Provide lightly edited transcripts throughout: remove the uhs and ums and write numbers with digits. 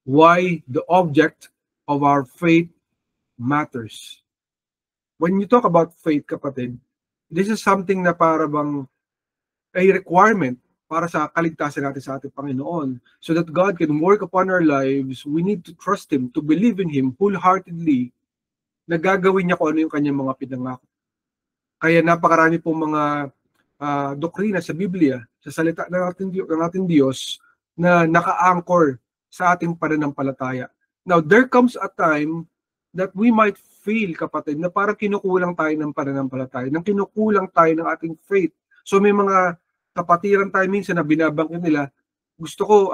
why the object of our faith matters. When you talk about faith, kapatid, this is something na para bang a requirement para sa kaligtasan natin sa ating Panginoon. So that God can work upon our lives, we need to trust Him, to believe in Him wholeheartedly na gagawin niya kung ano yung kanyang mga pinangako. Kaya napakarami pong mga doktrina sa Biblia, sa salita ng ating Diyos, na naka-anchor sa ating pananampalataya. Now, there comes a time that we might feel, kapatid, na parang kinukulang tayo ng pananampalataya, nang kinukulang tayo ng ating faith. So may mga kapatiran tayo minsan na binabangkit nila, gusto ko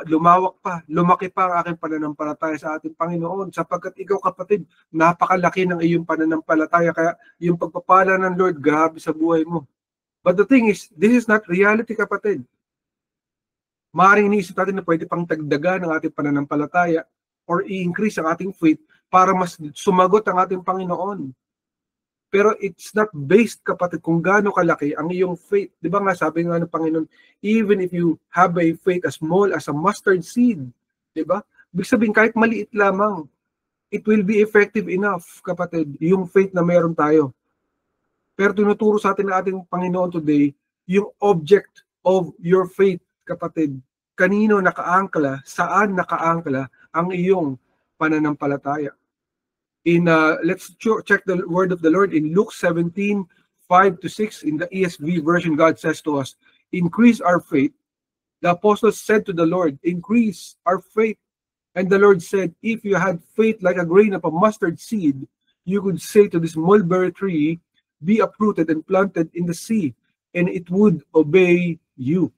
lumawak pa, lumaki pa ang aking pananampalataya sa ating Panginoon, sapagkat ikaw, kapatid, napakalaki ng iyong pananampalataya, kaya yung pagpapala ng Lord, grabe sa buhay mo. But the thing is, this is not reality, kapatid. Maaaring iniisip natin na pwede pang tagdagan ng ating pananampalataya or i-increase ang ating faith para mas sumagot ang ating Panginoon. Pero it's not based, kapatid, kung gaano kalaki ang iyong faith. Di ba nga sabi nga ng Panginoon, even if you have a faith as small as a mustard seed, di ba? Ibig sabihin, kahit maliit lamang, it will be effective enough, kapatid, yung faith na meron tayo. Pero tinuturo sa atin ng ating Panginoon today, yung object of your faith, kapatid. Kanino nakaangkla, saan nakaangkla ang iyong pananampalataya. Let's check the word of the Lord in Luke 17:5-6 in the ESV version. God says to us, increase our faith. The apostles said to the Lord, increase our faith. And the Lord said, if you had faith like a grain of a mustard seed, you could say to this mulberry tree, be uprooted and planted in the sea, and it would obey you.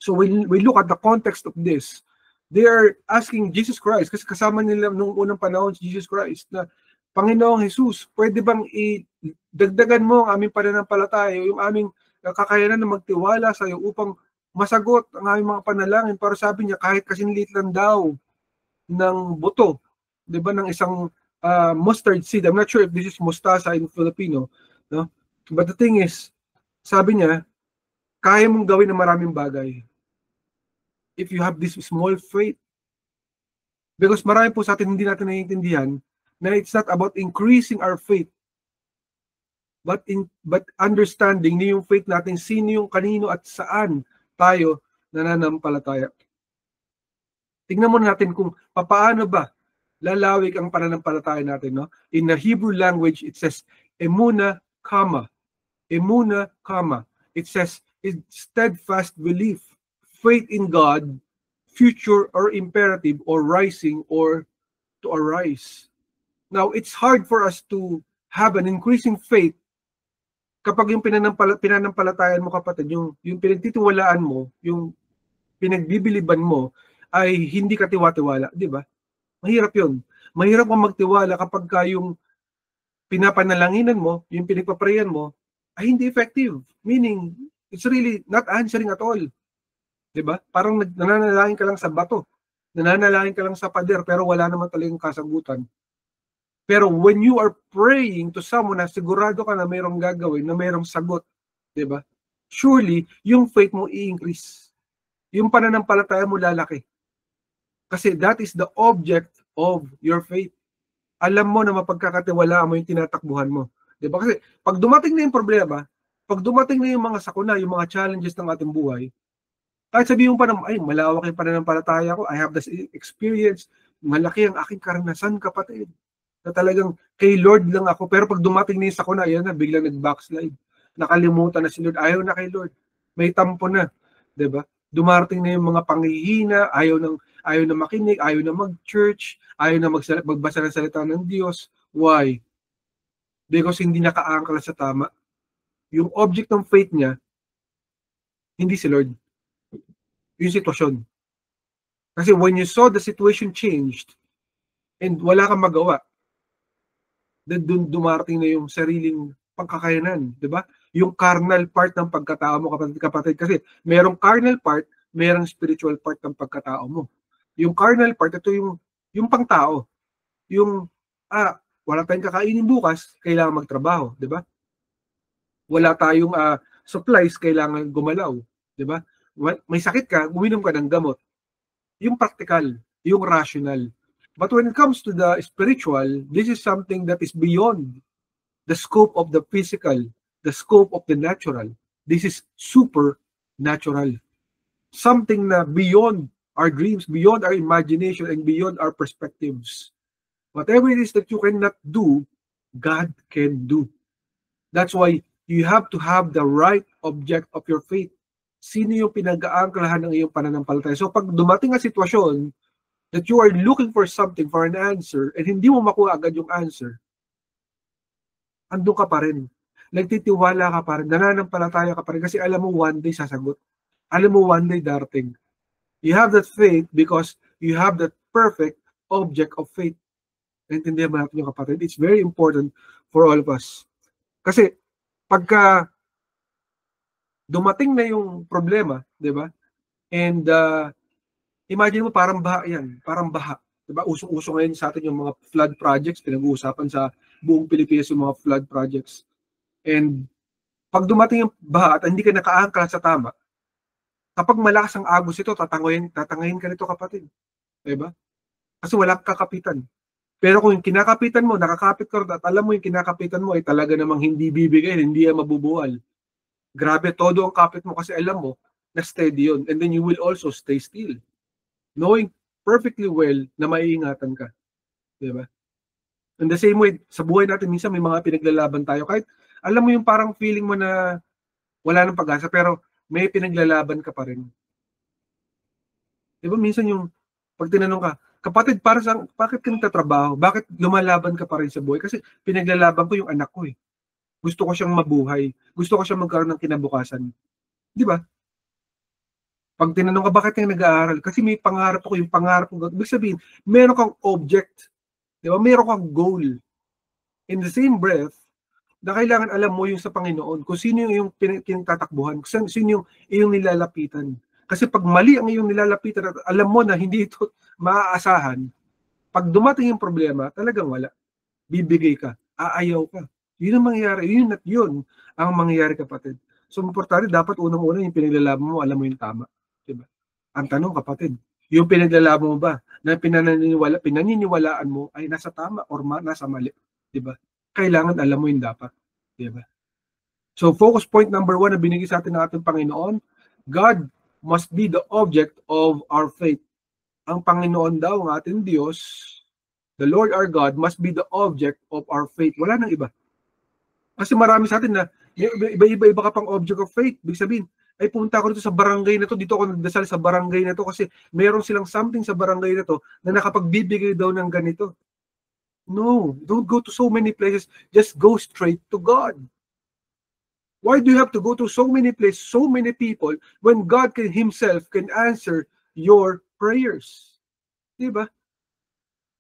So when we look at the context of this, they are asking Jesus Christ, kasi kasama nila nung unang panahon si Jesus Christ, na Panginoong Jesus, pwede bang idagdagan mo ang aming pananampalataya, yung aming kakayanan na magtiwala sa iyo upang masagot ang aming mga panalangin? Para sabi niya, kahit kasinlit lang daw ng buto, di ba, ng isang mustard seed. I'm not sure if this is mustasa in Filipino, no? But the thing is, sabi niya, kaya mong gawin ng maraming bagay if you have this small faith. Because marami po sa atin hindi natin naiintindihan na it's not about increasing our faith, but understanding na yung faith natin, sino yung kanino at saan tayo nananampalataya. Tingnan mo natin kung paano ba lalawig ang pananampalataya natin, no? In the Hebrew language, it says emuna, comma. Emuna, comma. It says it's steadfast belief, faith in God, future or imperative, or rising or to arise. Now, it's hard for us to have an increasing faith kapag yung pinanampalatayan mo, kapatid, yung pinagtitiwalaan mo, yung pinagbibiliban mo, ay hindi ka tiwa-tiwala, di ba? Mahirap yun. Mahirap kang magtiwala kapag yung pinapanalanginan mo, yung pinagpaprayan mo, ay hindi effective. Meaning, it's really not answering at all. Diba? Parang nananalangin ka lang sa bato. Nananalangin ka lang sa pader, pero wala naman talagang kasagutan. Pero when you are praying to someone na sigurado ka na mayroong gagawin, na mayroong sagot, diba? Surely, yung faith mo i-increase. Yung pananampalataya mo lalaki. Kasi that is the object of your faith. Alam mo na mapagkakatiwalaan mo yung tinatakbuhan mo. Diba? Kasi pag dumating na yung problema, pag dumating na yung mga sakuna, yung mga challenges ng ating buhay, kahit sabihin mo pa naman, ay, malawak yung pananampalataya ko, I have this experience, malaki ang aking karanasan, kapatid, na talagang kay Lord lang ako. Pero pag dumating na yung sakuna, yan na, biglang nag-backslide. Nakalimutan na si Lord, ayaw na kay Lord. May tampo na, diba? Dumarating na yung mga panghihina, ayaw na makinig, ayaw na mag-church, ayaw na magbasa ng salita ng Diyos. Why? Because hindi nakaangkla sa tama. Yung object ng faith niya, hindi si Lord. Yung sitwasyon. Kasi when you saw the situation changed, and wala kang magawa, then dumarating na yung sariling pagkakayanan, di ba? Yung carnal part ng pagkatao mo, kapatid. Kasi merong carnal part, merong spiritual part ng pagkatao mo. Yung carnal part, ito yung pangtao. Yung, wala tayong kakainin bukas, kailangan magtrabaho, di ba? Wala tayong supplies, kailangan gumalaw, di ba? May sakit ka, uminom ka ng gamot. yung practical, yung rational. But when it comes to the spiritual, this is something that is beyond the scope of the physical, the scope of the natural. This is supernatural. Something na beyond our dreams, beyond our imagination, and beyond our perspectives. Whatever it is that you cannot do, God can do. That's why you have to have the right object of your faith. Sino yung pinag-aangklahan ng iyong pananampalataya? So pag dumating ang sitwasyon that you are looking for something, for an answer, and hindi mo makuha agad yung answer, andun ka pa rin. Nagtitiwala ka pa rin, nananampalataya ka pa rin, kasi alam mo one day sasagot. Alam mo one day darating. You have that faith because you have that perfect object of faith. Naintindihan ba natin yung kapatid? It's very important for all of us. Kasi pagka dumating na yung problema, di ba? And imagine mo parang baha yan, parang baha. Di ba? Usong-uso ngayon sa atin yung mga flood projects, pinag-uusapan sa buong Pilipinas yung mga flood projects. And pag dumating yung baha at hindi ka nakaangkla sa tama, kapag malakas ang agos ito, tatangayin ka nito, kapatid. Di ba? Kasi wala kang kakapitan. Pero kung yung kinakapitan mo, nakakapit ka at alam mo yung kinakapitan mo ay talaga namang hindi bibigay, hindi yan mabubuwal. Grabe, todo ang kapit mo kasi alam mo na steady yun. And then you will also stay still. Knowing perfectly well na maiingatan ka. Diba? In the same way, sa buhay natin, minsan may mga pinaglalaban tayo. Kahit alam mo yung parang feeling mo na wala nang pag-asa, pero may pinaglalaban ka pa rin. Diba? Minsan yung pag tinanong ka, kapatid, bakit ka nagtatrabaho? Bakit lumalaban ka pa rin sa buhay? Kasi pinaglalaban ko yung anak ko eh. Gusto ko siyang mabuhay. Gusto ko siyang magkaroon ng kinabukasan. Di ba? Pag tinanong ka, bakit ka nag-aaral? Kasi may pangarap ako, yung pangarap ko. Ibig sabihin, meron kang object. Di ba? Meron kang goal. In the same breath, na kailangan alam mo yung sa Panginoon, kung sino yung pinagtatakbuhan, kung sino yung iyong nilalapitan. Kasi pag mali ang iyong nilalapitan at alam mo na hindi ito maaasahan, pag dumating yung problema, talagang wala. Bibigay ka, aayaw ka. Yun ang mangyayari, yun at yun ang mangyayari, kapatid. So, importante, dapat unang-una yung pinaglalaban mo, alam mo yung tama. Diba? Ang tanong, kapatid, yung pinaglalaban mo ba, na pinaniniwalaan mo ay nasa tama or nasa mali? Diba? Kailangan alam mo yung dapat. Diba? So, focus point number 1 na binigay sa atin ng ating Panginoon, God must be the object of our faith. Ang Panginoon daw, ang ating Diyos, the Lord our God, must be the object of our faith. Wala nang iba. Kasi marami sa atin na, iba-iba ka pang object of faith. Ibig sabihin, ay pumunta ako dito sa barangay na to, dito ako nagdasal sa barangay na to kasi meron silang something sa barangay na to na nakapagbibigay daw ng ganito. No, don't go to so many places. Just go straight to God. Why do you have to go to so many places, so many people, when God Himself can answer your prayers? Diba?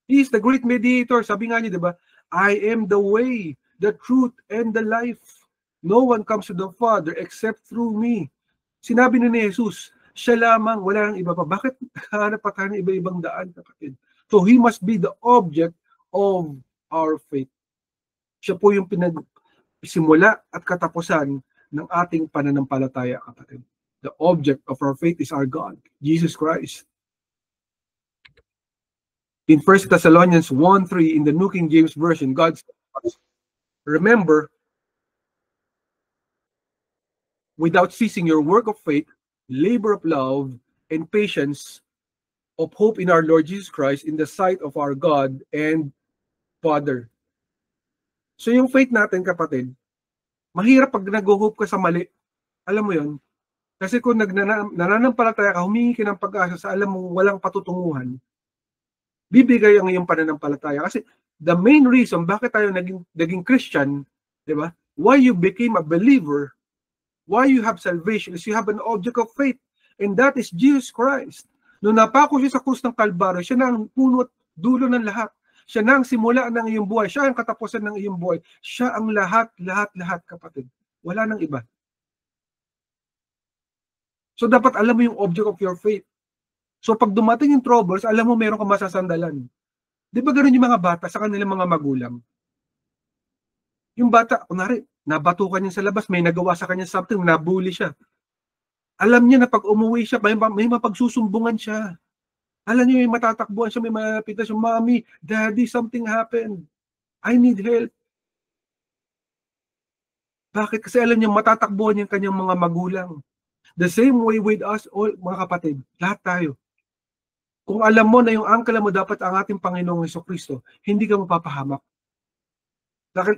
He is the great mediator. Sabi nga niya, diba? I am the way, the truth, and the life. No one comes to the Father except through me. Sinabi ni Jesus, siya lamang, wala nang iba pa. Bakit hanap pa tayo ng iba-ibang daan, kapatid? So He must be the object of our faith. Siya po yung simula at katapusan ng ating pananampalataya, kapatid. The object of our faith is our God, Jesus Christ. In 1 Thessalonians 1:3, in the New King James Version, God says, remember, without ceasing your work of faith, labor of love, and patience of hope in our Lord Jesus Christ in the sight of our God and Father. So yung faith natin, kapatid, mahirap pag nag-hope ka sa mali. Alam mo yun? Kasi kung nananampalataya ka, humingi ka ng pag-asa sa alam mo walang patutunguhan, bibigay ang iyong pananampalataya. Kasi the main reason bakit tayo naging Christian, di ba? Why you became a believer, why you have salvation is you have an object of faith. And that is Jesus Christ. Nung napako siya sa krus ng Kalbaryo, siya na ang puno at dulo ng lahat. Siya na ang simula ng iyong buhay. Siya ang katapusan ng iyong buhay. Siya ang lahat, kapatid. Wala nang iba. So dapat alam mo yung object of your faith. So pag dumating yung troubles, alam mo meron kang masasandalan. Di ba ganoon yung mga bata sa kanilang mga magulang? Yung bata, kunwari, nabatukan niya sa labas, may nagawa sa kanya something, nabully siya. Alam niya na pag umuwi siya, may mapagsusumbungan siya. Alam niyo yung matatakbuhan siya, may malapitan siya, "Mommy, Daddy, something happened. I need help." Bakit? Kasi alam niya matatakbuhan yung kanyang mga magulang. The same way with us all, mga kapatid, lahat tayo. Kung alam mo na yung angkla mo dapat ang ating Panginoong Hesukristo, hindi ka mapapahamak.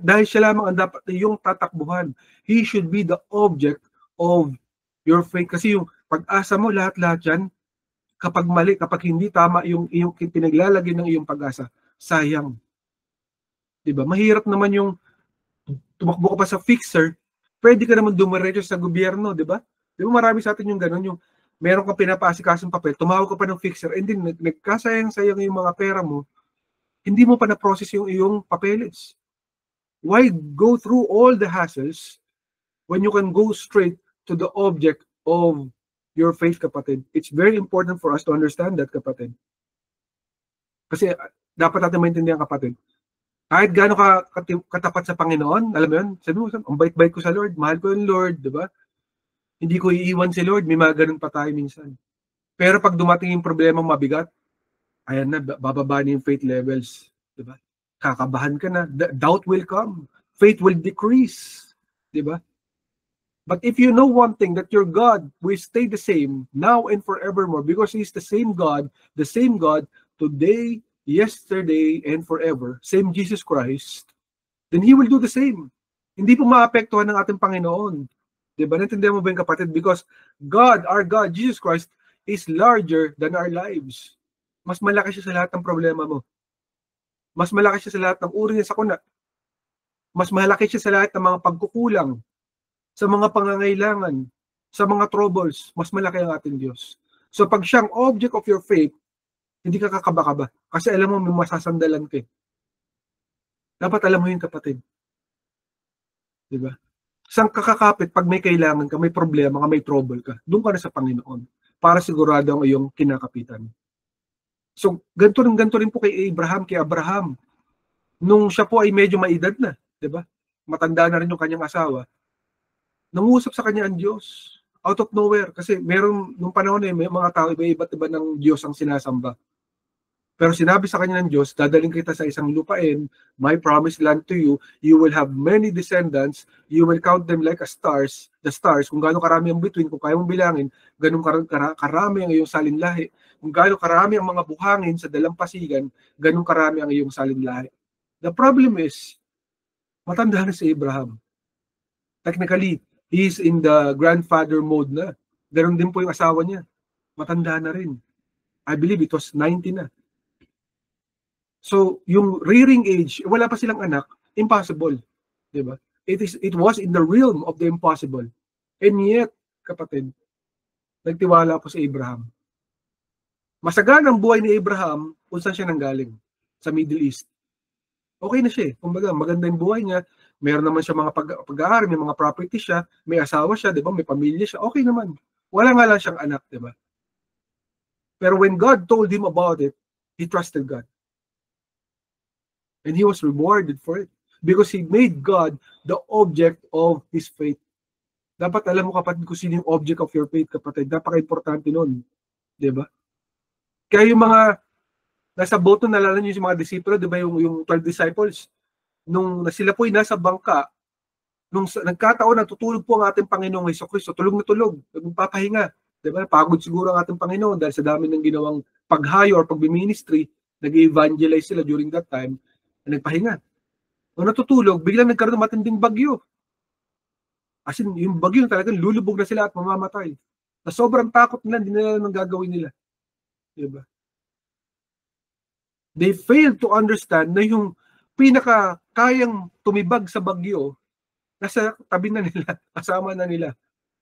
Dahil siya lamang ang dapat na yung tatakbuhan. He should be the object of your faith. Kasi yung pag-asa mo, lahat-lahat yan, kapag mali, kapag hindi tama yung pinaglalagay ng iyong pag-asa, sayang. Diba? Mahirap naman yung tumakbo ka pa sa fixer, pwede ka naman dumiretso sa gobyerno, di ba? Di ba marami sa atin yung gano'n, yung meron kang pinapasikasong papel, tumawag ka pa ng fixer, and then nagkasayang-sayang yung mga pera mo, hindi mo pa na-process yung iyong papeles. Why go through all the hassles when you can go straight to the object of your faith, kapatid? It's very important for us to understand that, kapatid. Kasi dapat natin maintindihan, kapatid, kahit gaano ka katapat sa Panginoon, alam mo yun, sabi mo, ang bait-bait ko sa Lord, mahal ko yung Lord, di ba? Hindi ko iiwan si Lord, may mga ganun pa tayo minsan. Pero pag dumating yung problema mabigat, ayan na, bababa na yung faith levels, di ba? Kakabahan ka na, doubt will come, faith will decrease, di ba? But if you know one thing, that your God will stay the same now and forevermore, because He's the same God today, yesterday, and forever, same Jesus Christ, then He will do the same. Hindi po maapektuhan ng ating Panginoon. Diba? Naintindihan mo ba yung kapatid? Because God, our God, Jesus Christ, is larger than our lives. Mas malaki siya sa lahat ng problema mo. Mas malaki siya sa lahat ng uri niya sa sakuna. Mas malaki siya sa lahat ng mga pagkukulang, sa mga pangangailangan, sa mga troubles. Mas malaki ang ating Diyos. So pag siyang object of your faith, hindi ka kakaba-kaba. Kasi alam mo, may masasandalan ka. Dapat alam mo yun, kapatid. Diba? Saan kakakapit pag may kailangan ka, may problema ka, may trouble ka? Doon ka na sa Panginoon para sigurado ang iyong kinakapitan. So, ganito rin po kay Abraham. Nung siya po ay medyo maedad na, di ba? Matanda na rin yung kanyang asawa. Nangusap sa kanya ang Diyos. Out of nowhere. Kasi meron, nung panahon may mga tao, iba't iba ng Diyos ang sinasamba. Pero sinabi sa kanya ng Diyos, dadaling kita sa isang lupain, my promised land to you, you will have many descendants, you will count them like the stars, kung gaano karami ang bituin, kung kaya mong bilangin, ganun karami ang iyong salinlahi. Kung gaano karami ang mga buhangin sa dalampasigan, ganun karami ang iyong salinlahi. The problem is, matanda na si Abraham. Technically, he is in the grandfather mode na. Ganun din po yung asawa niya. Matanda na rin. I believe it was 90 na. So, yung rearing age, wala pa silang anak, impossible. Diba? It was in the realm of the impossible. And yet, kapatid, nagtiwala po si Abraham. Masagan ang buhay ni Abraham kung saan siya nanggaling, sa Middle East. Okay na siya. Kumbaga, maganda yung buhay niya. Meron naman siya mga pag-aaral, may mga property siya, may asawa siya, diba? May pamilya siya. Okay naman. Wala nga lang siyang anak, diba? Pero when God told him about it, he trusted God. And he was rewarded for it. Because he made God the object of his faith. Dapat alam mo, kapatid, kung sino yung object of your faith, kapatid. Napaka-importante nun. Diba? Kaya yung mga nasa boto, nalala niyo yung mga disipulo, diba, yung 12 disciples, nung sila po ay nasa bangka, nung nagkataon, natutulog po ang ating Panginoong Hesukristo, tulog na tulog, nagpapahinga. Diba? Pagod siguro ang ating Panginoon dahil sa dami ng ginawang paghayo or pag-ministry, nag-evangelize sila during that time, na nagpahinga. Nung natutulog, biglang nagkaroon ng matinding bagyo. As in, yung bagyo talagang lulubog na sila at mamamatay. Na sobrang takot nila, hindi nila nang gagawin nila. Diba? They failed to understand na yung pinaka-kayang tumibag sa bagyo, nasa tabi na nila, kasama na nila.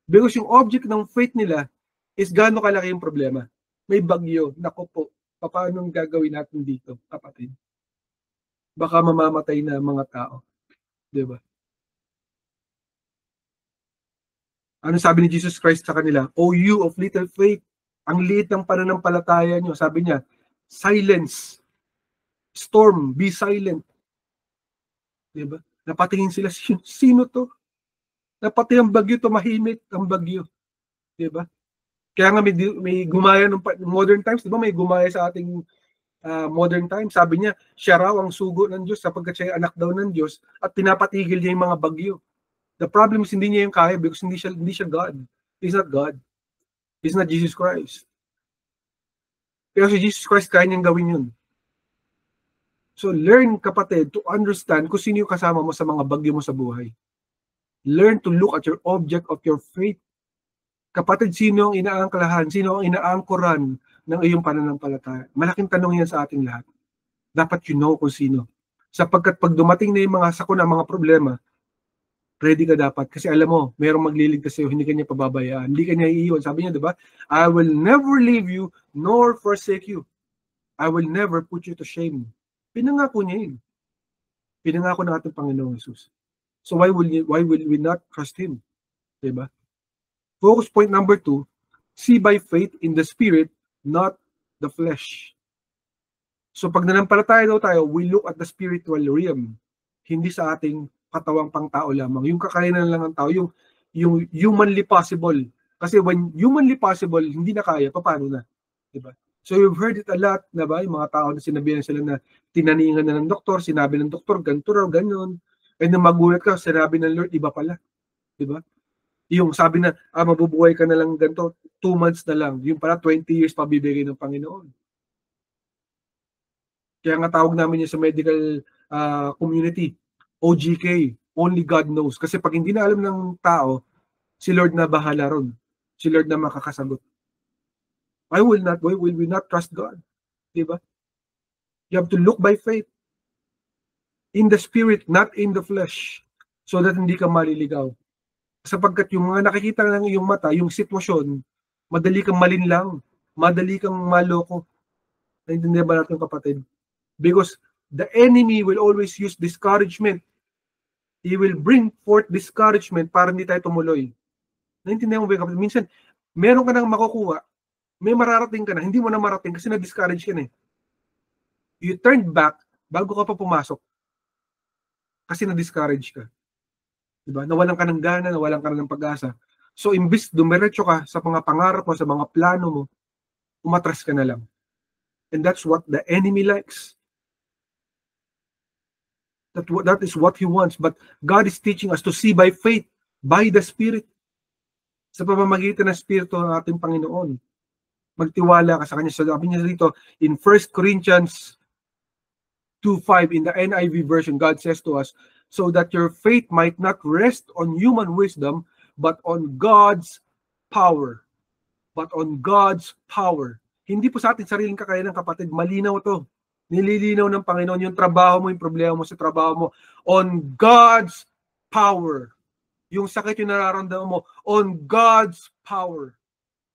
Because yung object ng faith nila is gaano kalaki yung problema. May bagyo, naku po, paano gagawin natin dito, kapatid? Baka mamamatay na mga tao. Diba? Ano sabi ni Jesus Christ sa kanila? O you of little faith, ang liit ng pananampalataya nyo. Sabi niya, silence. Storm, be silent. Diba? Napatingin sila, sino to? Napati ang bagyo, tumahimik ang bagyo. Diba? Kaya nga may gumaya nung modern times, di ba may gumaya sa ating modern times. Sabi niya, siya raw ang sugo ng Diyos sapagkat siya ay anak daw ng Diyos at pinapatigil niya yung mga bagyo. The problem is hindi niya yung kaya because hindi siya God. He's not God. He's not Jesus Christ. Pero si Jesus Christ, kaya niyang gawin yun. So learn, kapatid, to understand kung sino yung kasama mo sa mga bagyo mo sa buhay. Learn to look at your object of your faith. Kapatid, sino ang inaangklahan? Sino ang inaangkoran ng iyong pananampalataya? Malaking tanong yan sa ating lahat. Dapat you know kung sino. Sapagkat pag dumating na yung mga sakuna, mga problema, ready ka dapat. Kasi alam mo, mayroong magliligtas sa'yo, hindi ka niya pababayaan. Hindi ka niya iiwan. Sabi niya, diba? I will never leave you nor forsake you. I will never put you to shame. Pinangako niya yun. Pinangako ng ating Panginoong Jesus. So why will we not trust Him? Diba? Focus point number 2, see by faith in the Spirit, not the flesh. So pag nanampalataya daw tayo, we look at the spiritual realm, hindi sa ating katawang pangtao lamang. Yung kakayanan lang ng tao, yung humanly possible. Kasi when humanly possible, hindi na kaya, paano na? Diba? So you've heard it a lot, na ba? Yung mga tao na sinabihan sila na tinaningan na ng doktor, sinabi ng doktor, ganito raw, ganun. And nung magulat ka, sinabi ng Lord, iba pala. Diba? Yung sabi na, mabubuhay ka na lang ganito, 2 months na lang. Yung pala, 20 years pa bibigay ng Panginoon. Kaya nga tawag namin yun sa medical community, OGK, only God knows. Kasi pag hindi na alam ng tao, si Lord na bahala ron. Si Lord na makakasagot. Why will we not trust God? Diba? You have to look by faith. In the Spirit, not in the flesh. So that hindi ka maliligaw. Sapagkat yung mga nakikita ng iyong mata, yung sitwasyon, madali kang malinlang, madali kang maloko. Naintindihan ba natin, kapatid? Because the enemy will always use discouragement. He will bring forth discouragement para hindi tayo tumuloy. Naintindihan mo ba, kapatid? Minsan, meron ka nang makukuha, may mararating ka na, hindi mo na marating kasi na-discourage ka na eh. You turn back bago ka pa pumasok kasi na-discourage ka. Diba? Nawalan ka ng gana, nawalan ka ng pag-asa. So, imbis dumiretso ka sa mga pangarap mo, sa mga plano mo, umatras ka na lang. And that's what the enemy likes. That is what he wants. But God is teaching us to see by faith, by the Spirit. Sa pamamagitan ng Espiritu ng ating Panginoon. Magtiwala ka sa Kanya. So, sabi niya dito, in 1 Corinthians 2:5, in the NIV version, God says to us, so that your faith might not rest on human wisdom, but on God's power. But on God's power. Hindi po sa ating sariling kakayanan, kapatid. Malinaw to. Nililinaw ng Panginoon yung trabaho mo, yung problema mo sa trabaho mo. On God's power. Yung sakit yung nararamdaman mo, on God's power.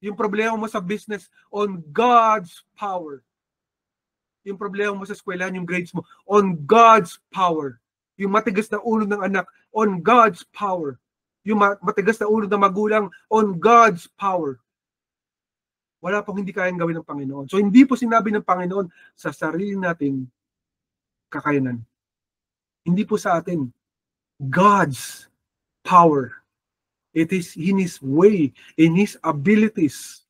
Yung problema mo sa business, on God's power. Yung problema mo sa eskwelahan, yung grades mo, on God's power. Yung matigas na ulo ng anak, on God's power. Yung matigas na ulo ng magulang, on God's power. Wala pong hindi kayang gawin ng Panginoon. So hindi po sinabi ng Panginoon sa sarili nating kakayanan. Hindi po sa atin. God's power. It is in His way, in His abilities,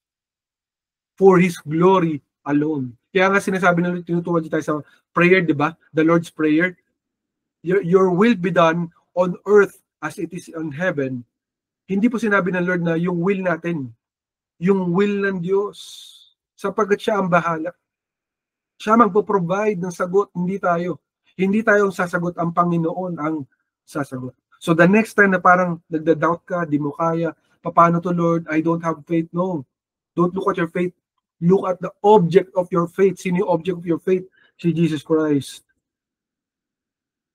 for His glory alone. Kaya nga sinasabi na tinutuwag tayo sa prayer, di ba? The Lord's Prayer. Your will be done on earth as it is on heaven. Hindi po sinabi ng Lord na yung will natin, yung will ng Diyos, sapagkat siya ang bahala. Siya magpo-provide ng sagot, hindi tayo. Hindi tayo ang sasagot, ang Panginoon ang sasagot. So the next time na parang nagda-doubt ka, di mo kaya, paano to Lord, I don't have faith. No, don't look at your faith. Look at the object of your faith. Sino yung object of your faith? Si Jesus Christ.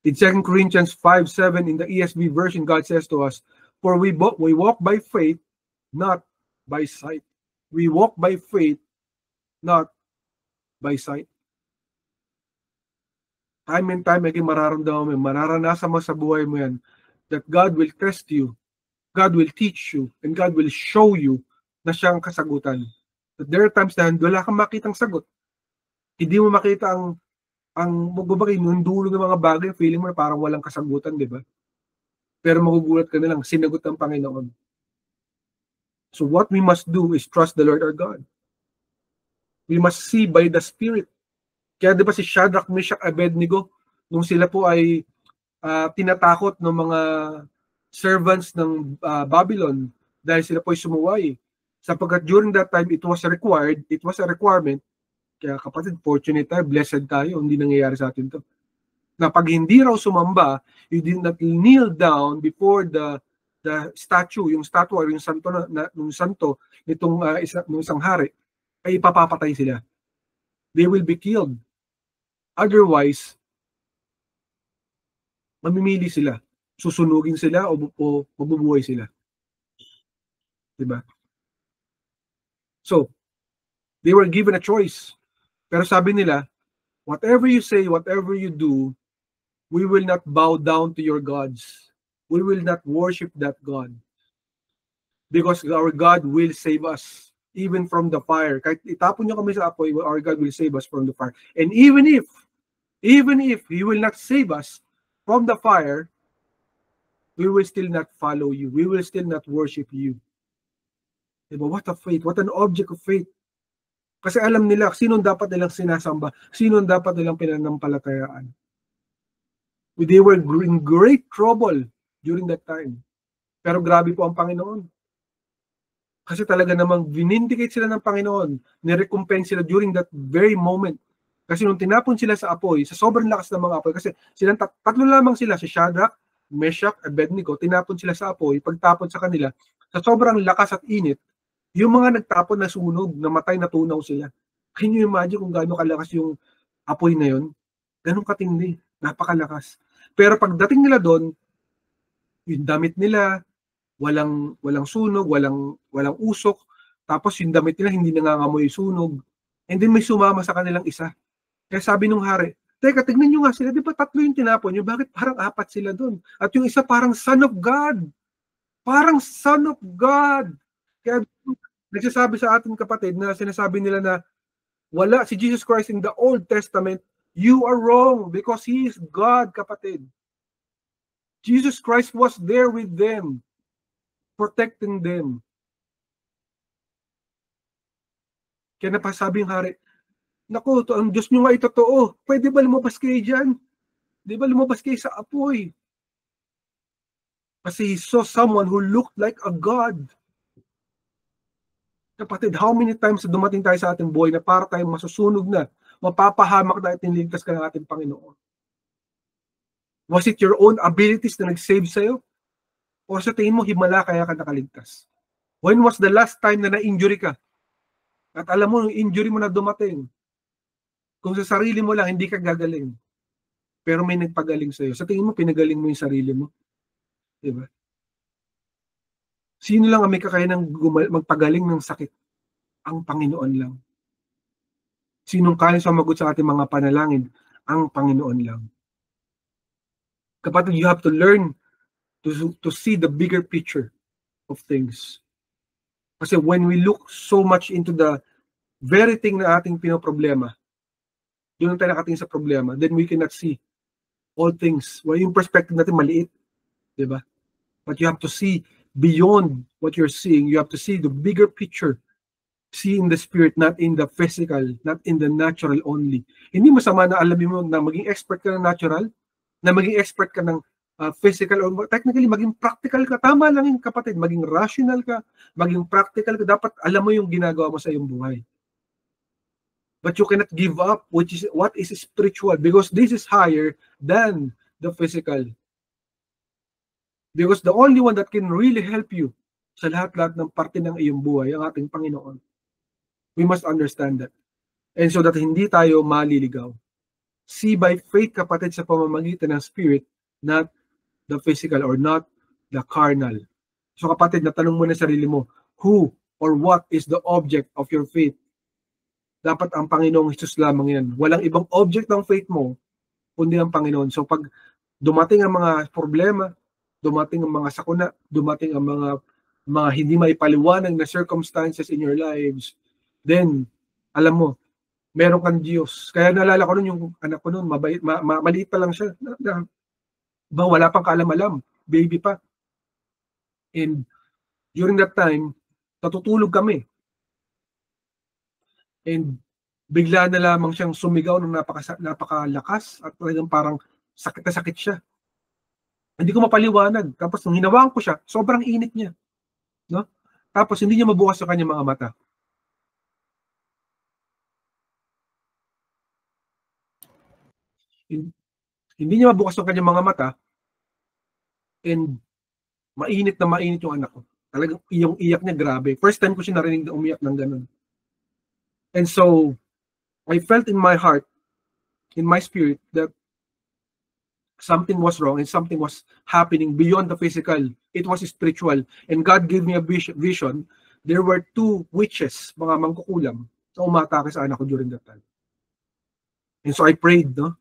In 2 Corinthians 5:7 in the ESV version, God says to us, for we walk by faith, not by sight. We walk by faith, not by sight. Time and time again, mararamdaman mo, mararanasan mo sa buhay mo yan, that God will test you, God will teach you, and God will show you na siyang kasagutan. But there are times na wala kang makitang sagot. Hindi mo makita ang magbabagay, yung dulo ng mga bagay, feeling mo parang walang kasagutan, di ba? Pero magugulat ka na lang, sinagot ng Panginoon. So what we must do is trust the Lord our God. We must see by the Spirit. Kaya di ba si Shadrach, Meshach, Abednego, nung sila po ay tinatakot ng mga servants ng Babylon dahil sila po ay sumuway. Sapagkat during that time, it was a requirement. Kaya kapatid, fortunate tayo, blessed tayo, hindi nangyayari sa atin to. Na pag hindi raw sumamba, you did not kneel down before the statue, yung statue or yung santo nung santo nitong isang hari, ay ipapapatay sila. They will be killed. Otherwise, mamimili sila. Susunugin sila o mabubuhay sila. Diba? So, they were given a choice. Pero sabi nila, whatever you say, whatever you do, we will not bow down to your gods. We will not worship that God. Because our God will save us, even from the fire. Kahit itapon nyo kami sa apoy, our God will save us from the fire. And even if He will not save us from the fire, we will still not follow you. We will still not worship you. Diba? What a faith. What an object of faith. Kasi alam nila, sinong dapat nilang sinasamba, sinong dapat nilang pinanampalatayaan. They were in great trouble during that time. Pero grabe po ang Panginoon. Kasi talaga namang vinindicate sila ng Panginoon, nirecompense sila during that very moment. Kasi nung tinapon sila sa apoy, sa sobrang lakas ng mga apoy, kasi silang tatlo lamang sila, si Shadrach, Meshach, Abednego, tinapon sila sa apoy, pagtapon sa kanila, sa sobrang lakas at init, yung mga nagtapon na sunog, namatay, natunaw sila. Can you imagine kung gaano kalakas yung apoy na yun? Ganun katindi, napakalakas. Pero pagdating nila doon, yung damit nila, walang sunog, walang usok, tapos yung damit nila hindi nangangamoy sunog, and then may sumama sa kanilang isa. Kaya sabi nung hari, teka, tignan nyo nga sila, di ba tatlo yung tinapon nyo, bakit parang apat sila doon? At yung isa parang Son of God. Parang Son of God. Kaya nagsasabi sa atin kapatid na sinasabi nila na wala si Jesus Christ in the Old Testament, you are wrong because He is God, kapatid. Jesus Christ was there with them, protecting them. Kaya napasabi yung hari, naku, ang Diyos nyo nga itotoo. Pwede ba lumabas kayo dyan? Di ba lumabas kayo sa apoy? Kasi he saw someone who looked like a God. Kapatid, how many times dumating tayo sa ating buhay na para tayong masusunog na, mapapahamak na at niligtas ka ng ating Panginoon? Was it your own abilities na nag-save sa'yo? O sa tingin mo, himala kaya ka nakaligtas? When was the last time na na-injury ka? At alam mo, yung injury mo na dumating, kung sa sarili mo lang, hindi ka gagaling. Pero may nagpagaling sa'yo. Sa tingin mo, pinagaling mo yung sarili mo. Diba? Sino lang ang may kakayanang magpagaling ng sakit? Ang Panginoon lang. Sinong kaya sumagot sa ating mga panalangin? Ang Panginoon lang. Kapatid, you have to learn to see the bigger picture of things. Kasi when we look so much into the very thing na ating pinoproblema, doon tayo nakatingin sa problema, then we cannot see all things. Well, yung perspective natin maliit. Diba? But you have to see beyond what you're seeing. You have to see the bigger picture. See in the spirit, not in the physical, not in the natural only. Hindi masama na alamin mo na maging expert ka ng natural, na maging expert ka ng physical, or technically maging practical ka. Tama lang yung kapatid, maging rational ka, maging practical ka. Dapat alam mo yung ginagawa mo sa iyong buhay. But you cannot give up what is spiritual, because this is higher than the physical. Because the only one that can really help you sa lahat-lahat ng parte ng iyong buhay, ang ating Panginoon. We must understand that. And so that hindi tayo maliligaw. See by faith, kapatid, sa pamamagitan ng spirit, not the physical or not the carnal. So kapatid, natanong mo na sarili mo, who or what is the object of your faith? Dapat ang Panginoong Jesus lamang yan. Walang ibang object ng faith mo, kundi ang Panginoon. So pag dumating ang mga problema, dumating ang mga sakuna, dumating ang mga hindi maipaliwanag na circumstances in your lives, then, alam mo, meron kang Diyos. Kaya naalala ko nun yung anak ko nun, maliit pa lang siya. Wala pang kaalam-alam, baby pa. And during that time, Natutulog kami. And bigla na lamang siyang sumigaw ng napakalakas at talagang parang sakit na sakit siya. Hindi ko mapaliwanag. Tapos nung hinawakan ko siya, sobrang init niya. No? Tapos hindi niya mabukas sa kanyang mga mata. Hindi niya mabukas ang kanyang mga mata, and mainit na mainit yung anak ko. Talagang yung iyak niya, grabe. First time ko siya narinig na umiyak ng ganun. And so, I felt in my heart, in my spirit, that something was wrong and something was happening beyond the physical. It was spiritual. And God gave me a vision. There were 2 witches, mga mangkukulam, na umatake sa anak ko during that time. And so I prayed, no?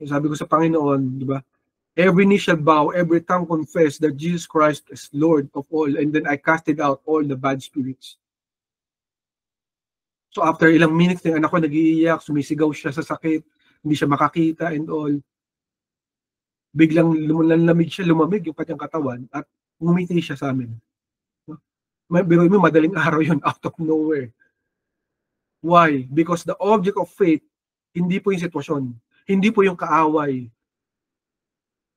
And sabi ko sa Panginoon, di ba? Every knee shall bow, every tongue confess that Jesus Christ is Lord of all. And then I casted out all the bad spirits. So after ilang minutes, yung anak ko nag-iiyak, sumisigaw siya sa sakit, hindi siya makakita and all. Biglang lumamig yung kanyang katawan at ngumiti siya sa amin. Pero mo, madaling araw yun, out of nowhere. Why? Because the object of faith, hindi po yung sitwasyon, hindi po yung kaaway,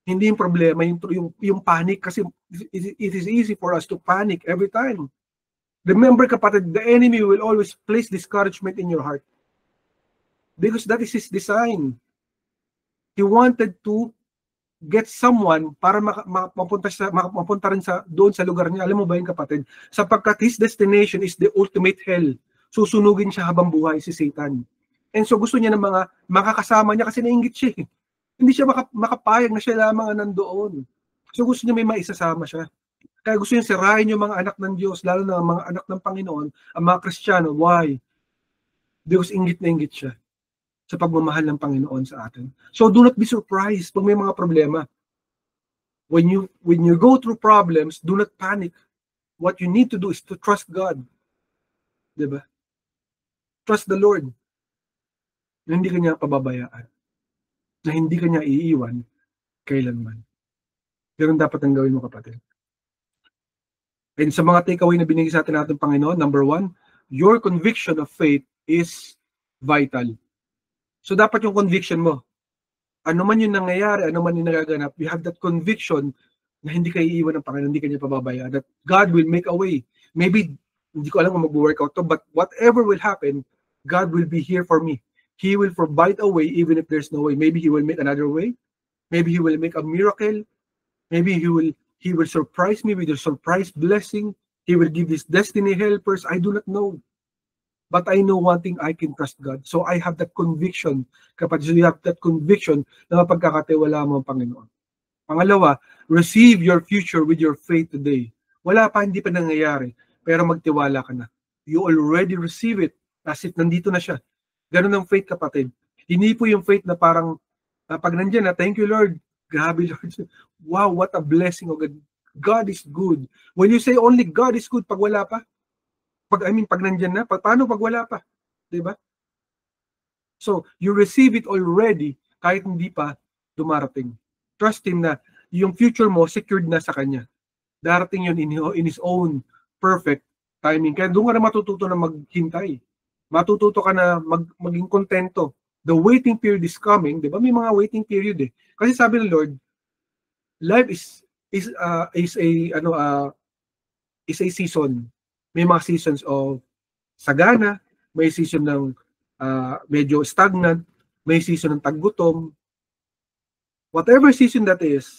hindi yung problema, yung panic, kasi it is easy for us to panic every time. Remember, kapatid, the enemy will always place discouragement in your heart. Because that is his design. He wanted to get someone para mapunta rin doon sa lugar niya. Alam mo ba yun, kapatid? Sapagkat his destination is the ultimate hell. Susunugin siya habang buhay si Satan. And so gusto niya ng mga makakasama niya kasi nainggit siya. Hindi siya makapayag na siya lamang nandoon. So gusto niya may maisasama siya. Kaya gusto niya sirahin yung mga anak ng Diyos, lalo na mga anak ng Panginoon, ang mga Kristiyano. Why? Because inggit na inggit siya sa pagmamahal ng Panginoon sa atin. So do not be surprised pag may mga problema. When you go through problems, do not panic. What you need to do is to trust God. Diba? Trust the Lord. Na hindi ka niya pababayaan. Na hindi ka niya iiwan kailanman. Ganun dapat ang gawin mo, kapatid. And sa mga takeaway na binigay sa atin natin Panginoon, number 1, your conviction of faith is vital. So dapat yung conviction mo, ano man yung nangyayari, ano man yung nagaganap, you have that conviction na hindi ka iiwan ng Panginoon, hindi ka niya pababayaan, that God will make a way. Maybe, hindi ko alam kung mag-work out to, but whatever will happen, God will be here for me. He will provide a way even if there's no way. Maybe He will make another way. Maybe He will make a miracle. Maybe He will surprise me with a surprise blessing. He will give His destiny helpers. I do not know. But I know one thing, I can trust God. So I have that conviction. Kapag you have that conviction na mapagkakatiwala mo ang Panginoon. Pangalawa, receive your future with your faith today. Wala pa, hindi pa nangyayari. Pero magtiwala ka na. You already receive it. As if nandito na siya. Ganun ang faith, kapatid. Hindi po yung faith na parang, pag nandiyan na, thank you Lord. Grabe Lord. Wow, what a blessing of God. God is good. When you say only God is good, pag wala pa, pag nandiyan na, paano pag wala pa? Diba? So, you receive it already kahit hindi pa dumarating. Trust Him na yung future mo secured na sa Kanya. Darating yun in His own perfect timing. Kaya doon ka na matututo na maghintay. Matututo ka na maging kontento. The waiting period is coming. Diba? May mga waiting period eh. Kasi sabi ng Lord, life is a season. May mga seasons of sagana, may season ng medyo stagnant, may season ng taggutom. Whatever season that is,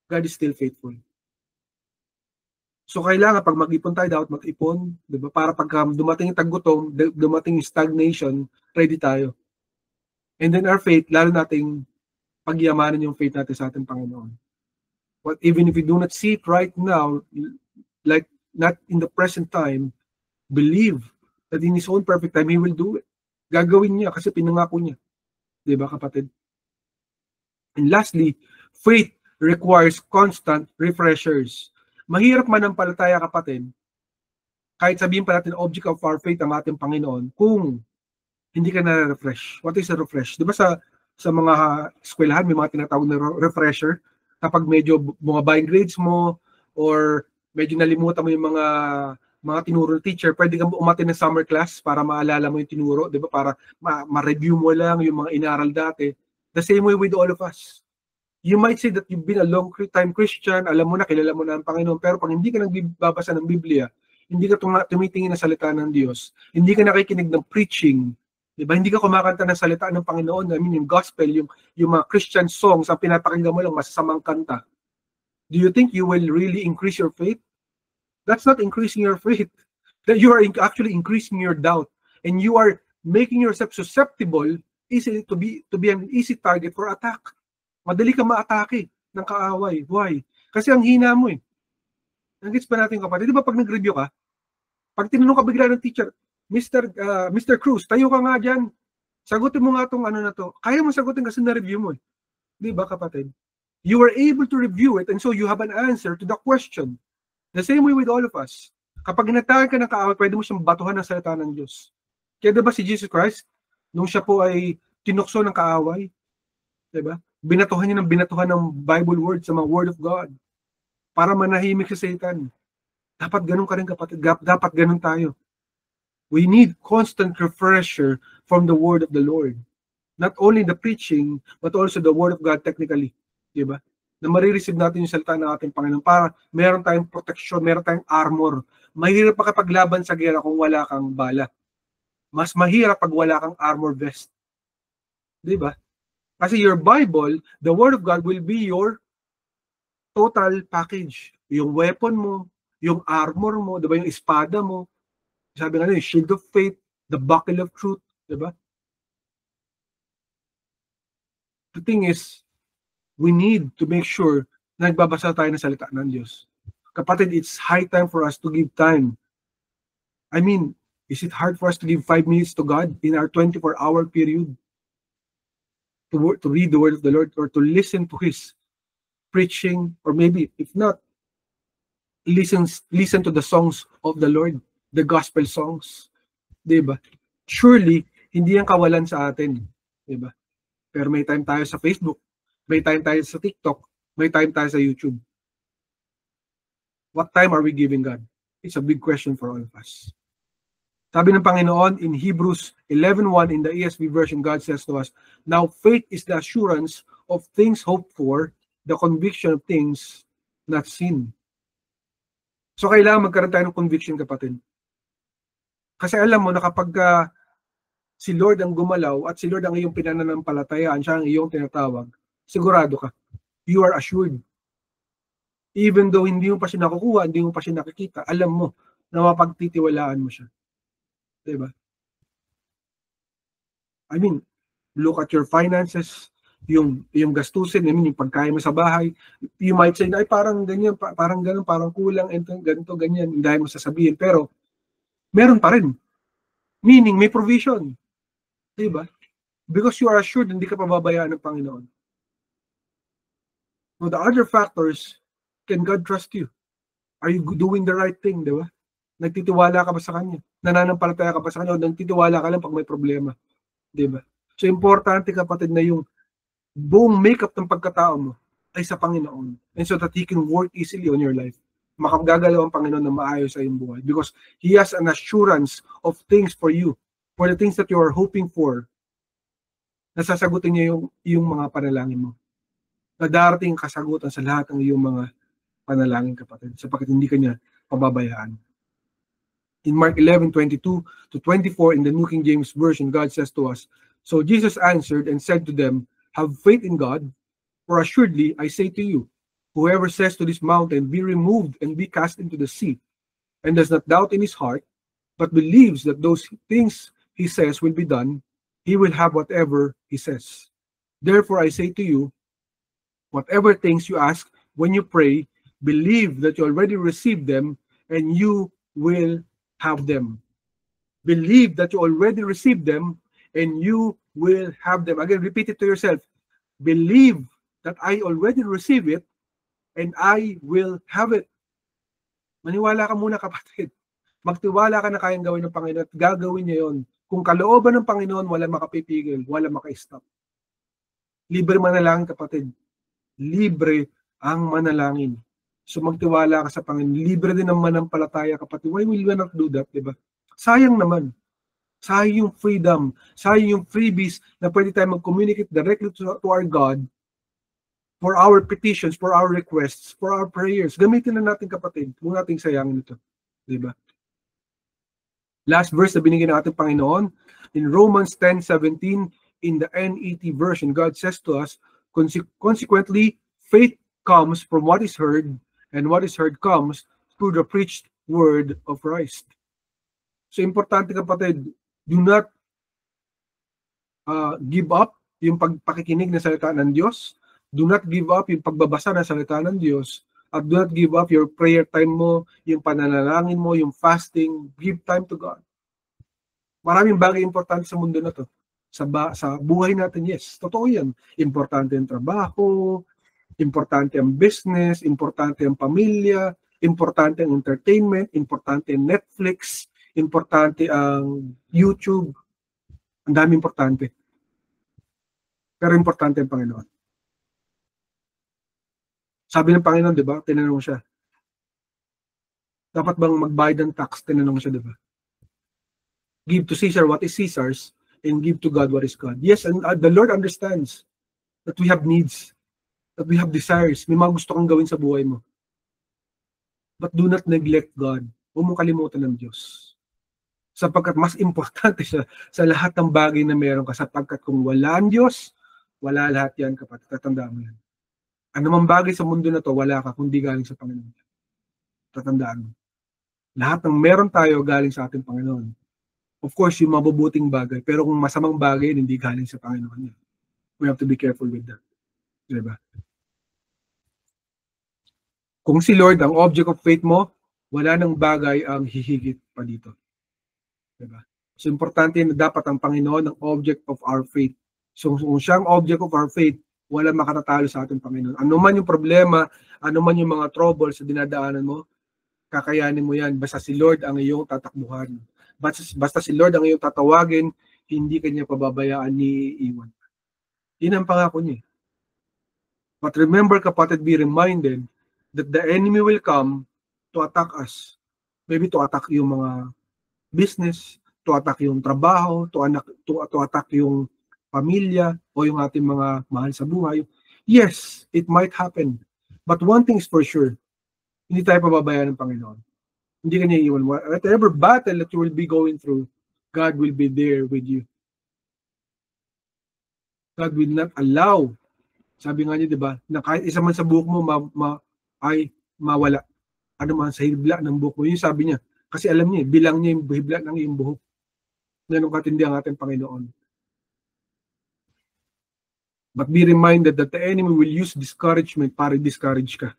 God is still faithful. So kailangan pag mag-ipon tayo, dapat mag-ipon, di ba? Para pagka dumating yung taggutom, dumating yung stagnation, ready tayo. And then our faith, lalo nating pagyamanin yung faith natin sa ating Panginoon. But even if we do not see it right now, like not in the present time, believe that in His own perfect time, He will do it. Gagawin niya kasi pinangako niya. Di ba, kapatid? And lastly, faith requires constant refreshers. Mahirap manampalataya, kapatid, kahit sabihin pa natin object of our faith ang ating Panginoon, kung hindi ka na-refresh. What is a refresh? Di ba sa mga eskwelahan, may mga tinatawag na refresher, kapag medyo bumaba yung grades mo, or medyo nalimutan mo yung mga tinuro ng teacher, pwede kang umattend ng summer class para maalala mo yung tinuro, di ba? Para ma-review mo lang yung mga inaral dati. The same way with all of us. You might say that you've been a long time Christian, alam mo na, kilala mo na ang Panginoon, pero pag hindi ka nagbabasa ng Biblia, hindi ka tumitingin ng salita ng Diyos, hindi ka nakikinig ng preaching, di ba? Hindi ka kumakanta ng salita ng Panginoon, I mean, yung gospel, yung mga Christian songs, ang pinapakinggan mo lang, masasamang kanta. Do you think you will really increase your faith? That's not increasing your faith. That you are actually increasing your doubt, and you are making yourself susceptible, easy to be an easy target for attack. Madali ka ma-atake ng kaaway. Why? Kasi ang hina mo eh. Nag-gets ba natin kapatid? Di ba pag nag-review ka, pag tinanong ka bigla ng teacher, Mr. Cruz, tayo ka nga dyan. Sagutin mo nga itong ano na to. Kaya mo sagutin kasi na-review mo eh. Di ba kapatid? You were able to review it and so you have an answer to the question. The same way with all of us. Kapag inatakan ka ng kaaway, pwede mo siyang batuhan ng salita ng Diyos. Kaya diba si Jesus Christ, nung siya po ay tinukso ng kaaway, diba? Binatuhan niya ng Bible word sa mga word of God para manahimik si Satan. Dapat ganun ka rin kapatid. Dapat ganun tayo. We need constant refresher from the word of the Lord. Not only the preaching, but also the word of God technically. Diba? Na marireceive natin yung salita ng ating Panginoon para meron tayong protection, meron tayong armor. Mahirap makapaglaban sa gera kung wala kang bala. Mas mahirap pag wala kang armor vest. Diba? Kasi your Bible, the Word of God will be your total package. Yung weapon mo, yung armor mo, diba? Yung espada mo. Sabi nga yung shield of faith, the buckle of truth. Diba? The thing is, we need to make sure na nagbabasa tayo ng salita ng Diyos. Kapatid, it's high time for us to give time. I mean, is it hard for us to give 5 minutes to God in our 24-hour period? To read the word of the Lord or to listen to His preaching, or maybe, if not, listen to the songs of the Lord, the gospel songs. Diba? Surely, hindi yan kawalan sa atin. Diba? Pero may time tayo sa Facebook, may time tayo sa TikTok, may time tayo sa YouTube. What time are we giving God? It's a big question for all of us. Sabi ng Panginoon in Hebrews 11:1 in the ESV version, God says to us, now faith is the assurance of things hoped for, the conviction of things not seen. So kailangan magkaroon tayo ng conviction, kapatid. Kasi alam mo na kapag si Lord ang gumalaw at si Lord ang iyong pinananampalatayaan, siya ang iyong tinatawag, sigurado ka. You are assured. Even though hindi mo pa siya nakukuha, hindi mo pa siya nakikita, alam mo na mapagtitiwalaan mo siya. Diba? I mean, look at your finances, yung gastusin, I mean, yung pagkain mo sa bahay. You might say, ay parang ganyan, parang ganun, parang kulang, ganito, ganyan, dahil mo sasabihin. Pero, meron pa rin. Meaning, may provision. Diba? Because you are assured, hindi ka pababayaan ng Panginoon. So, the other factors, can God trust you? Are you doing the right thing, diba? Nagtitiwala ka ba sa Kanya? Nananampalataya ka ba sa Kanya? O nagtitiwala ka lang pag may problema? Diba? So, importante kapatid na yung buong makeup ng pagkatao mo ay sa Panginoon. And so that He can work easily on your life. Makagagalaw ang Panginoon na maayos sa iyong buhay. Because He has an assurance of things for you. For the things that you are hoping for. Nasasagutin niya yung mga panalangin mo. Na darating kasagutan sa lahat ng iyong mga panalangin, kapatid. Sapagkat hindi ka niya pababayaan. In Mark 11:22-24 in the New King James Version, God says to us, so Jesus answered and said to them, have faith in God, for assuredly I say to you, whoever says to this mountain, be removed and be cast into the sea, and does not doubt in his heart, but believes that those things he says will be done, he will have whatever he says. Therefore I say to you, whatever things you ask when you pray, believe that you already received them, and you will have them. Believe that you already received them, and you will have them. Again, repeat it to yourself. Believe that I already received it, and I will have it. Maniwala ka muna, kapatid. Magtiwala ka na kayang gawin ng Panginoon at gagawin niya yon. Kung kalooban ng Panginoon, wala makapipigil, wala maka-stop. Libre manalangin, kapatid. Libre ang manalangin. So magtiwala ka sa Panginoon. Libre din ng manampalataya, kapatid. Why will we not do that, di ba? Sayang naman. Sayang yung freedom. Sayang yung freebies na pwede tayo mag-communicate directly to our God for our petitions, for our requests, for our prayers. Gamitin na natin, kapatid. Huwag nating sayangin ito. Di ba? Last verse na binigyan ng ating Panginoon, in Romans 10:17, in the NET version, God says to us, consequently, faith comes from what is heard, and what is heard comes through the preached word of Christ. So, importante, kapatid, do not give up yung pagpakikinig ng salita ng Diyos. Do not give up yung pagbabasa ng salita ng Diyos. At do not give up your prayer time mo, yung pananalangin mo, yung fasting. Give time to God. Maraming bagay importante sa mundo na to. Sa buhay natin, yes. Totoo yan. Importante ang trabaho, importante ang business, importante ang pamilya, importante ang entertainment, importante ang Netflix, importante ang YouTube. Ang dami importante. Pero importante ang Panginoon. Sabi ng Panginoon, di ba? Tinanong siya. Dapat bang magbayad ng tax? Tinanong siya, di ba? Give to Caesar what is Caesar's, and give to God what is God. Yes, and the Lord understands that we have needs, that we have desires. May mga gusto kang gawin sa buhay mo. But do not neglect God. Huwag mo kalimutan ng Diyos. Sapagkat mas importante siya sa lahat ng bagay na meron ka. Sapagkat kung wala ang Diyos, wala lahat yan, kapatid. Tatandaan mo yan. Ano mang bagay sa mundo na to, wala ka kung di galing sa Panginoon. Tatandaan mo. Lahat ng meron tayo galing sa ating Panginoon. Of course, yung mabubuting bagay. Pero kung masamang bagay, hindi galing sa Panginoon. We have to be careful with that. Diba? Kung si Lord ang object of faith mo, wala nang bagay ang hihigit pa dito. Diba? So, importante na dapat ang Panginoon ang object of our faith. So, kung siya ang object of our faith, wala makatatalo sa ating Panginoon. Ano man yung problema, ano man yung mga troubles sa dinadaanan mo, kakayanin mo yan. Basta si Lord ang iyong tatakbuhan. Basta si Lord ang iyong tatawagin, hindi kanya pababayaan ni iwan. Yun ang pangako niya. But remember, kapatid, be reminded that the enemy will come to attack us. Maybe to attack yung mga business, to attack yung trabaho, to attack yung pamilya, o yung ating mga mahal sa buhay. Yes, it might happen. But one thing is for sure, hindi tayo pababayaan ng Panginoon. Hindi kanya iiwan. Whatever battle that you will be going through, God will be there with you. God will not allow, sabi nga niya, di ba, na kahit isa man sa buhok mo ay mawala. Ano man sa hibla ng buhok mo. Yung sabi niya, kasi alam niya, bilang niya yung hibla ng iyong buhok. Ganun katindi ang ating Panginoon. But be reminded that the enemy will use discouragement para discourage ka.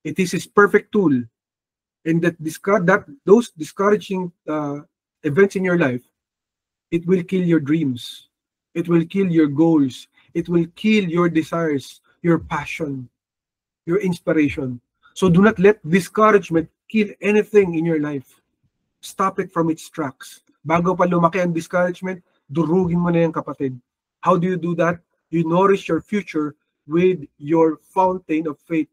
It is his perfect tool. And that those discouraging events in your life, it will kill your dreams. It will kill your goals. It will kill your desires, your passion, your inspiration. So do not let discouragement kill anything in your life. Stop it from its tracks. Bago pa lumaki ang discouragement, durugin mo na yan, kapatid. How do you do that? You nourish your future with your fountain of faith.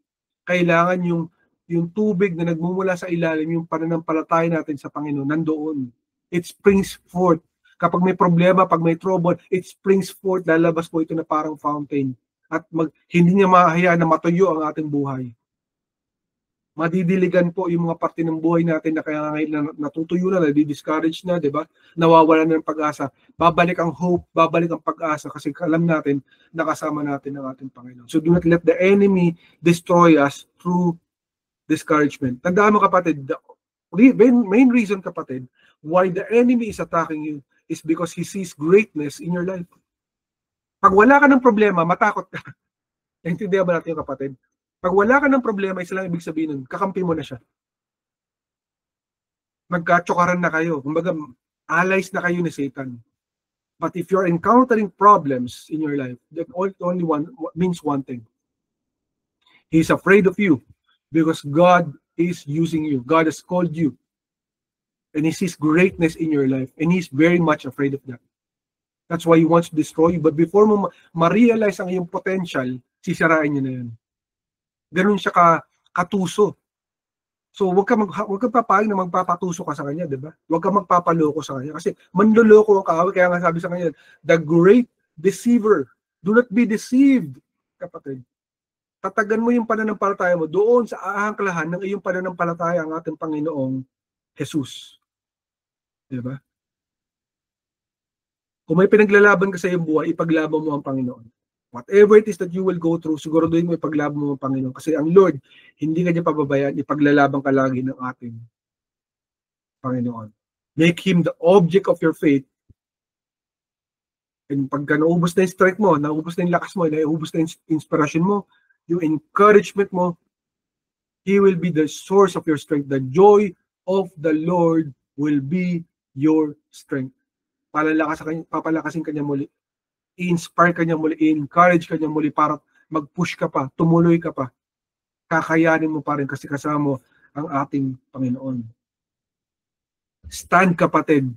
Kailangan yung tubig na nagmumula sa ilalim, yung pananampalataya natin sa Panginoon, nandoon. It springs forth. Kapag may problema, pag may trouble, it springs forth, lalabas po ito na parang fountain. At hindi niya mahahayaan na matuyo ang ating buhay. Madidiligan po yung mga parte ng buhay natin na kaya ngayon natutuyo na, nadi-discourage na, di ba? Nawawalan na ng pag-asa. Babalik ang hope, babalik ang pag-asa kasi alam natin, nakasama natin ang ating Panginoon. So do not let the enemy destroy us through discouragement. Tandaan mo, kapatid, the main reason, kapatid, why the enemy is attacking you is because he sees greatness in your life. Pag wala ka ng problema, matakot ka. Naintindihan ba natin yung kapatid? Pag wala ka ng problema, isa lang ibig sabihin nun, kakampi mo na siya. Magkatsokaran na kayo. Kumbaga, allies na kayo ni Satan. But if you're encountering problems in your life, that only means one thing. He's afraid of you because God is using you. God has called you. And he sees greatness in your life. And he's very much afraid of that. That's why he wants to destroy you. But before mo ma-realize ang iyong potential, sisirain niya na yan. Ganun siya katuso. So wag ka papayag na magpapatuso ka sa kanya, 'di ba? Wag ka magpapaloko sa kanya kasi manloloko ang kaaway, kaya nga sabi sa kanya, the great deceiver. Do not be deceived, kapatid. Tatagan mo yung pananampalataya mo doon sa aangklahan ng iyong pananampalataya ang ating Panginoong Jesus. 'Di ba? Kung may pinaglalaban ka sa iyong buhay, ipaglaban mo ang Panginoon. Whatever it is that you will go through, siguraduhin mo ipaglaban mo ang Panginoon. Kasi ang Lord, hindi ka niya pababayaan, ipaglalaban ka lagi ng ating Panginoon. Make Him the object of your faith. And pagka naubos na yung strength mo, naubos na yung lakas mo, naubos na yung inspiration mo, yung encouragement mo, He will be the source of your strength. The joy of the Lord will be your strength. Papalakasin ka niya muli. I-inspire ka niya muli, i-encourage ka niya muli para mag-push ka pa, tumuloy ka pa. Kakayanin mo pa rin kasi kasama mo ang ating Panginoon. Stand, kapatid.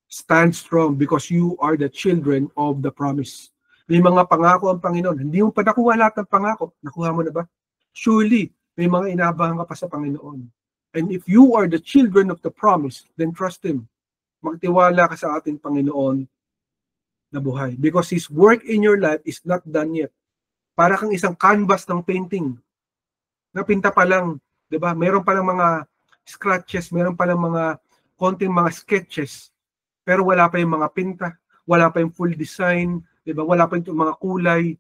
Stand strong because you are the children of the promise. May mga pangako ang Panginoon. Hindi mo pa nakuha lahat ng pangako. Nakuha mo na ba? Surely, may mga inaabahan ka pa sa Panginoon. And if you are the children of the promise, then trust Him. Magtiwala ka sa ating Panginoon na buhay. Because His work in your life is not done yet. Para kang isang canvas ng painting. Napinta pa lang, 'di ba? Meron pa lang mga scratches, meron pa lang mga konting mga sketches. Pero wala pa yung mga pinta, wala pa yung full design, 'di ba? Wala pa yung mga kulay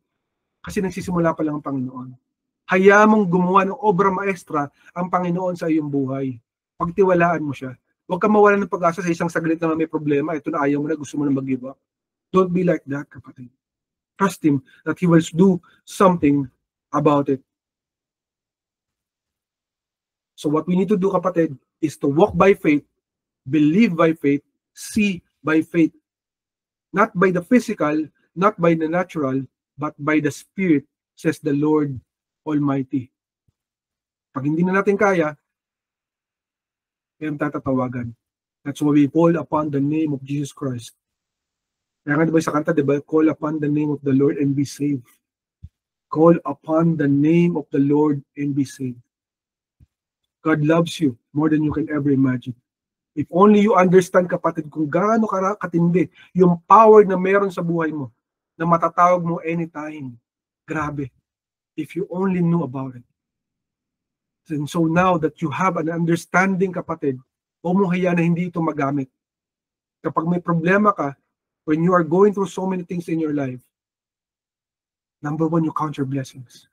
kasi nagsisimula pa lang ang Panginoon. Hayaan mong gumawa ng obra maestra ang Panginoon sa iyong buhay. Pagtiwalaan mo siya. Huwag kang mawalan ng pag-asa sa isang saglit na may problema, ito na ayaw mo na, gusto mo na mag-give up. Don't be like that, kapatid. Trust Him that He will do something about it. So what we need to do, kapatid, is to walk by faith, believe by faith, see by faith. Not by the physical, not by the natural, but by the Spirit, says the Lord Almighty. Pag hindi na natin kaya, may tatatawagan. That's why we call upon the name of Jesus Christ. Kaya nga diba sa kanta, diba? Call upon the name of the Lord and be saved. Call upon the name of the Lord and be saved. God loves you more than you can ever imagine. If only you understand, kapatid, kung gaano katindi yung power na meron sa buhay mo, na matatawag mo anytime. Grabe. If you only knew about it. And so now that you have an understanding, kapatid, huwag mo hayaan na hindi ito magamit. Kapag may problema ka, when you are going through so many things in your life, number one, you count your blessings.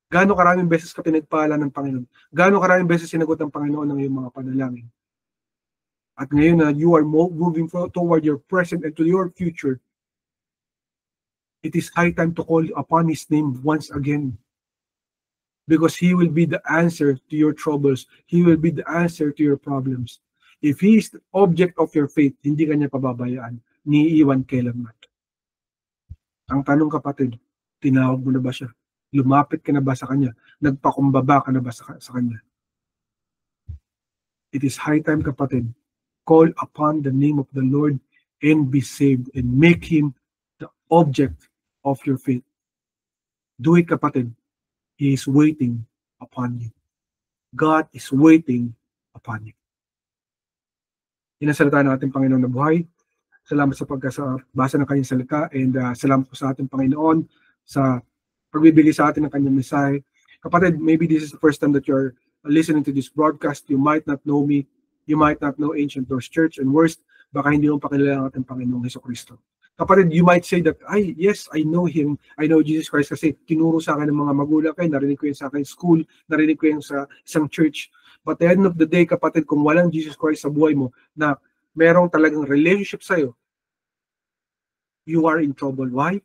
Gaano karaming beses ka pinagpala ng Panginoon? Gaano karaming beses sinagot ng Panginoon ng iyong mga panalangin? At ngayon na you are moving toward your present and to your future, it is high time to call upon His name once again. Because He will be the answer to your troubles. He will be the answer to your problems. If He is the object of your faith, hindi ka niya pababayaan. Niiwan kailanman. Ang tanong, kapatid, tinawag mo na ba siya? Lumapit ka na ba sa Kanya? Nagpakumbaba ka na ba sa Kanya? It is high time, kapatid. Call upon the name of the Lord and be saved and make Him the object of your faith. Do it, kapatid. He is waiting upon you. God is waiting upon you. Inasalita ng ating Panginoon na buhay. Salamat sa pagkabasa ng Kanyang salita and salamat po sa ating Panginoon sa pagbibigay sa atin ng Kanyang mensahe. Kapatid, maybe this is the first time that you're listening to this broadcast. You might not know me. You might not know Ancient Doors Church, and worst, baka hindi mo pakilala ang ating Panginoong Hesukristo. Kapatid, you might say that, yes, I know Him, I know Jesus Christ kasi tinuro sa akin ng mga magulang kayo, narinig ko yun sa akin school, narinig ko yun sa isang church. But at the end of the day, kapatid, kung walang Jesus Christ sa buhay mo, na merong talagang relationship sa'yo, you are in trouble. Why?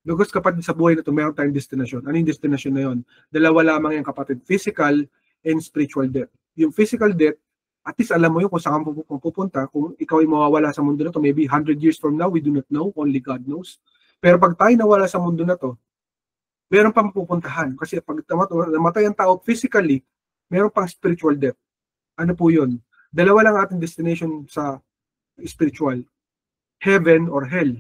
Because kapatid, sa buhay na ito, meron tayong destination. Ano yung destination na yun? Dalawa lamang yung, kapatid, physical and spiritual death. Yung physical death, at least alam mo yun kung saan kang pupunta. Kung ikaw ay mawawala sa mundo na to, maybe 100 years from now, we do not know. Only God knows. Pero pag tayo nawala sa mundo na to, meron pang pupuntahan. Kasi pag namatay ang tao physically, meron pang spiritual death. Ano po yun? Dalawa lang ating destination sa spiritual. Heaven or hell.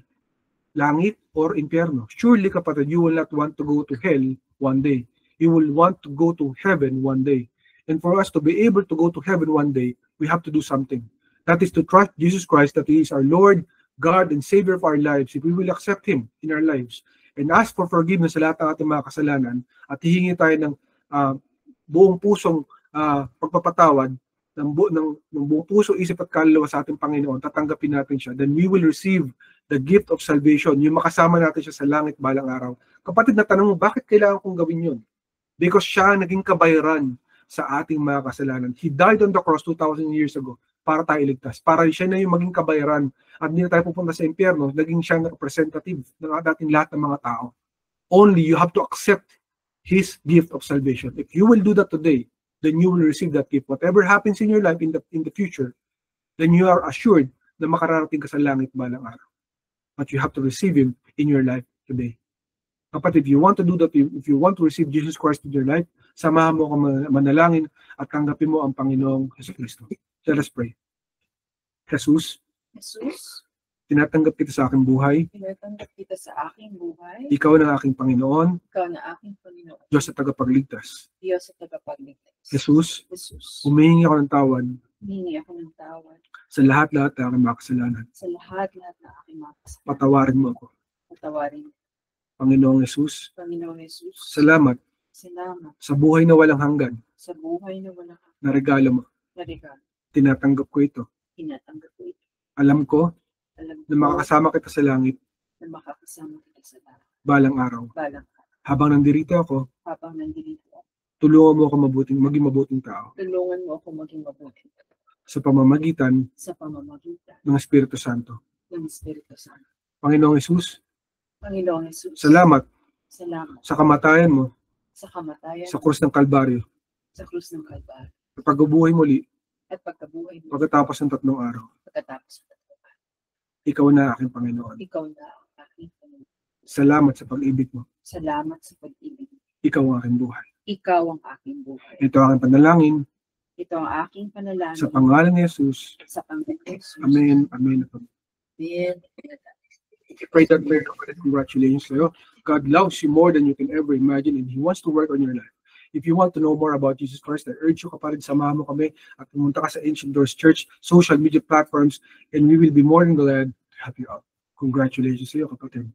Langit or impyerno. Surely, kapatid, you will not want to go to hell one day. you will want to go to heaven one day. And for us to be able to go to heaven one day, we have to do something. That is to trust Jesus Christ, that He is our Lord, God, and Savior of our lives. If we will accept Him in our lives and ask for forgiveness sa lahat ng ating mga kasalanan at hihingi tayo ng buong pusong pagpapatawad, ng buong puso, isip at kaluluwa sa ating Panginoon, tatanggapin natin siya, then we will receive the gift of salvation, yung makasama natin siya sa langit balang araw. Kapatid, na tanong mo, bakit kailangan kong gawin yun? Because siya naging kabayaran sa ating mga kasalanan. He died on the cross 2,000 years ago para tayo iligtas. Para siya na yung maging kabayaran at hindi na tayo pupunta sa impyerno, naging siya na representative ng ating lahat ng mga tao. Only you have to accept His gift of salvation. If you will do that today, then you will receive that gift. Whatever happens in your life in the future, then you are assured na makararating ka sa langit balang araw. But you have to receive Him in your life today. Kapatid, if you want to do that, if you want to receive Jesus Christ in your life, samahan mo kang manalangin at tanggapin mo ang Panginoong Jesucristo. Let us pray. Jesus, tinatanggap kita sa aking buhay. Tinatanggap kita sa aking buhay. Ikaw na aking Panginoon. Ikaw na aking Panginoon. Diyos at tagapagligtas. Diyos at tagapagligtas. Jesus, Jesus, humihingi ako ng tawad humingi ako ng tawad sa lahat-lahat ng aking mga kasalanan. sa lahat-lahat ng aking mga kasalanan. Patawarin mo ako. Patawarin, Panginoong Jesus, Panginoong Jesus. salamat Salamat sa buhay na walang hanggan sa buhay na walang na regalo mo. regalo. Tinatanggap ko ito. Tinatanggap ko ito. Alam ko Alam na ko makakasama kita sa langit na makakasama kita sa langit. balang araw. Balang Habang nandirito ako, habang nandito ako, tulungan mo ako maging mabuting tao tulungan mo ako maging mabuti sa pamamagitan sa pamamagitan ng Espiritu Santo. ng Espiritu Santo. Panginoong Jesus, Panginoong Jesus, salamat salamat sa kamatayan mo sa kamatayan sa krus ng Kalbaryo sa krus ng Kalbaryo at pagbubuhay muli at pagkabuhay mo pagkatapos ng 3 araw. pagkatapos ng tatlong araw. Ikaw na aking Panginoon. Ikaw na ang aking Panginoon. Salamat sa pag-ibig mo. Salamat sa pag-ibig. Ikaw ang aking buhay. Ikaw ang aking buhay. Ito ang aking panalangin Ito ang aking panalangin sa pangalan ni Jesus. sa Panginoon Jesus. Amen. Amen. Amen. I pray that prayer. Congratulations sa'yo. God loves you more than you can ever imagine and He wants to work on your life. If you want to know more about Jesus Christ, I urge you, kapatid, samahan mo kami at pumunta ka sa Ancient Doors Church social media platforms and we will be more than glad to help you out. Congratulations sa'yo, kapatid.